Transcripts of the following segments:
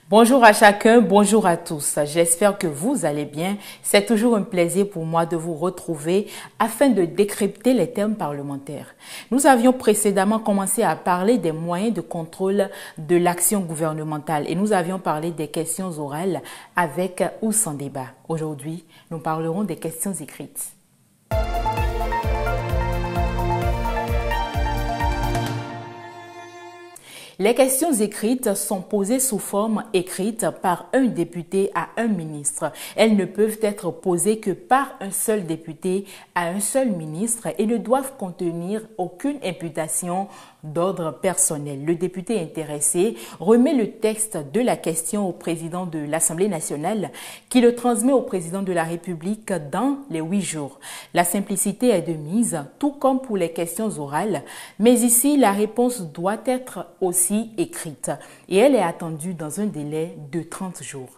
Bonjour à chacun, bonjour à tous. J'espère que vous allez bien. C'est toujours un plaisir pour moi de vous retrouver afin de décrypter les thèmes parlementaires. Nous avions précédemment commencé à parler des moyens de contrôle de l'action gouvernementale et nous avions parlé des questions orales avec ou sans débat. Aujourd'hui, nous parlerons des questions écrites. Les questions écrites sont posées sous forme écrite par un député à un ministre. Elles ne peuvent être posées que par un seul député à un seul ministre et ne doivent contenir aucune imputation d'ordre personnel. Le député intéressé remet le texte de la question au président de l'Assemblée nationale qui le transmet au président de la République dans les 8 jours. La simplicité est de mise, tout comme pour les questions orales, mais ici la réponse doit être aussi écrite et elle est attendue dans un délai de 30 jours.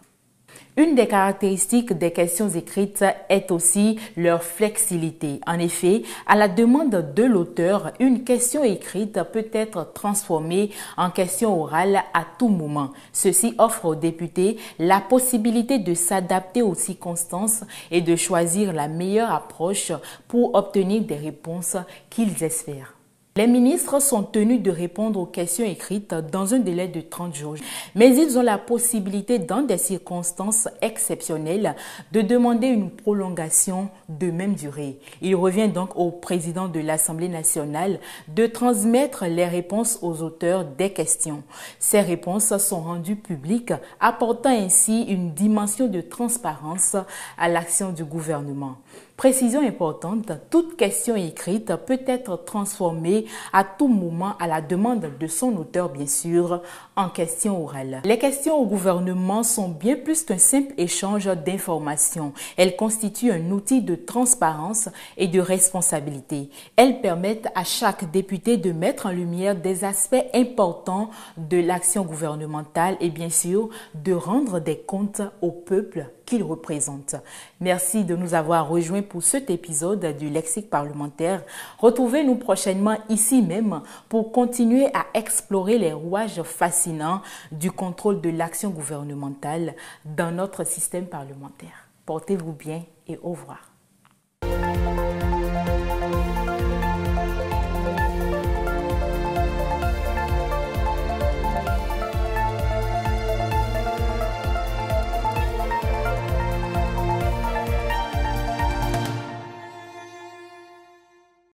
Une des caractéristiques des questions écrites est aussi leur flexibilité. En effet, à la demande de l'auteur, une question écrite peut être transformée en question orale à tout moment. Ceci offre aux députés la possibilité de s'adapter aux circonstances et de choisir la meilleure approche pour obtenir des réponses qu'ils espèrent. Les ministres sont tenus de répondre aux questions écrites dans un délai de 30 jours, mais ils ont la possibilité, dans des circonstances exceptionnelles, de demander une prolongation de même durée. Il revient donc au président de l'Assemblée nationale de transmettre les réponses aux auteurs des questions. Ces réponses sont rendues publiques, apportant ainsi une dimension de transparence à l'action du gouvernement. Précision importante, toute question écrite peut être transformée à tout moment à la demande de son auteur, bien sûr, en question orale. Les questions au gouvernement sont bien plus qu'un simple échange d'informations. Elles constituent un outil de transparence et de responsabilité. Elles permettent à chaque député de mettre en lumière des aspects importants de l'action gouvernementale et bien sûr de rendre des comptes au peuple qu'il représente. Merci de nous avoir rejoints pour cet épisode du Lexique parlementaire. Retrouvez-nous prochainement ici même pour continuer à explorer les rouages fascinants du contrôle de l'action gouvernementale dans notre système parlementaire. Portez-vous bien et au revoir.